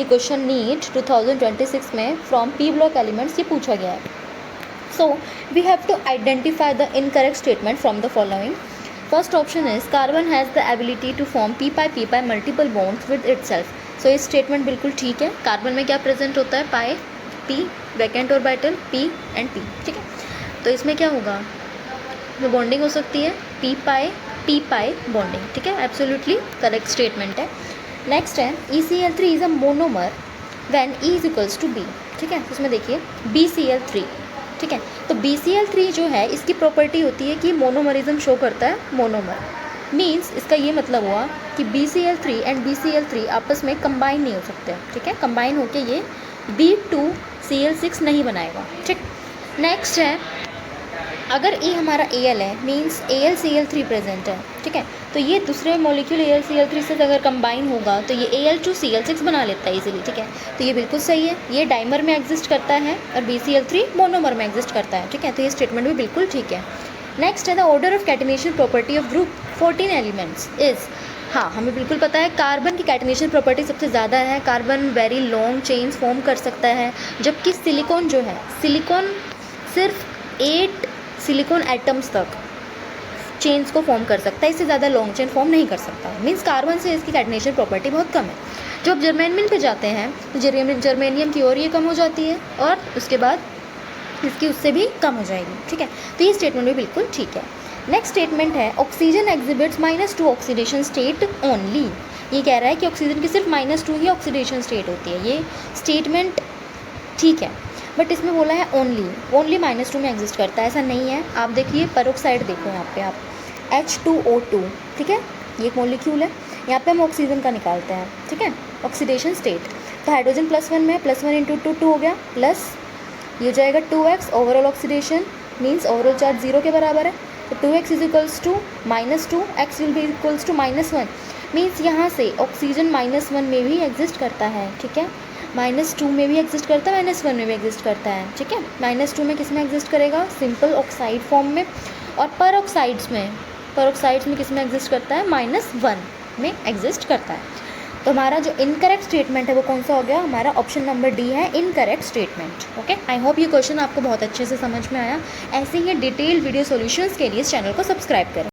ये question NEET 2026 में from P block elements ये पूछा गया है. So we have to identify the incorrect statement from the following. First option is carbon has the ability to form p pi multiple bonds with itself. So ये statement बिल्कुल ठीक है. Carbon में क्या प्रेजेंट होता है? Pi, p, vacant orbital, p and p. ठीक है, तो इसमें क्या होगा? में बॉन्डिंग हो सकती है पी पाई बॉन्डिंग. ठीक है, एब्सोल्युटली करेक्ट स्टेटमेंट है. नेक्स्ट है ECl3 is a monomer when E is equals to B. ठीक है, तो इसमें देखिए BCl3. ठीक है, तो BCl3 जो है इसकी प्रॉपर्टी होती है कि मोनोमरिज्म शो करता है. मोनोमर मीन्स इसका ये मतलब हुआ कि BCl3 एंड BCl3 आपस में कंबाइन नहीं हो सकते. ठीक है, कंबाइन होके ये B2Cl6 नहीं बनाएगा. ठीक, नेक्स्ट है अगर E हमारा Al है मीन्स AlCl3 प्रेजेंट है. ठीक है, तो ये दूसरे मॉलिक्यूल AlCl3 से अगर कंबाइन होगा तो ये Al2Cl6 बना लेता है इजीली. ठीक है, तो ये बिल्कुल सही है. ये डाइमर में एग्जिस्ट करता है और BCl3 मोनोमर में एग्जिस्ट करता है. ठीक है, तो ये स्टेटमेंट भी बिल्कुल ठीक है. नेक्स्ट है the order of catenation property of group 14 elements is. हाँ, हमें बिल्कुल पता है कार्बन की कैटिनेशन प्रॉपर्टी सबसे ज़्यादा है. Carbon very long chains form कर सकता है, जबकि सिलिकॉन जो है, सिलिकॉन सिर्फ 8 सिलिकॉन एटम्स तक चेन्स को फॉर्म कर सकता है. इससे ज़्यादा लॉन्ग चेन फॉर्म नहीं कर सकता. मीन्स कार्बन से इसकी कैटिनेशन प्रॉपर्टी बहुत कम है. जब जर्मेनियम पे जाते हैं तो जर्मेनियम की ओर ये कम हो जाती है और उसके बाद इसकी उससे भी कम हो जाएगी. ठीक है, तो ये स्टेटमेंट भी बिल्कुल ठीक है. नेक्स्ट स्टेटमेंट है oxygen exhibits -2 oxidation state only. ये कह रहा है कि ऑक्सीजन की सिर्फ -2 ही ऑक्सीडेशन स्टेट होती है. ये स्टेटमेंट ठीक है, बट इसमें बोला है ओनली -2 में एग्जिस्ट करता है. ऐसा नहीं है. आप देखिए पेरोक्साइड देखो यहाँ पे आप H2O2. ठीक है, ये एक मॉलिक्यूल है. यहाँ पे हम ऑक्सीजन का निकालते हैं. ठीक है, ऑक्सीडेशन स्टेट. तो हाइड्रोजन +1 में +1 × 2 2 हो गया, प्लस ये हो जाएगा 2x. Overall oxidation means overall charge 0 के बराबर है. तो 2x is equals to -2, x will be equals to -1. Means यहाँ से ऑक्सीजन -1 में भी एग्जिस्ट करता है. ठीक है, -2 में भी एग्जिस्ट करता है, -1 में भी एग्जिस्ट करता है. ठीक है, -2 में किस में एग्जिस्ट करेगा? सिंपल ऑक्साइड फॉर्म में. और परोक्साइड्स में किस में एग्जिस्ट करता है? -1 में एग्जिस्ट करता है. तो हमारा जो इनकरेक्ट स्टेटमेंट है वो कौन सा हो गया? हमारा ऑप्शन नंबर डी है incorrect statement. Okay, I hope ये क्वेश्चन आपको बहुत अच्छे से समझ में आया. ऐसे ही डिटेल्ड वीडियो सॉल्यूशंस के लिए इस चैनल को सब्सक्राइब करें.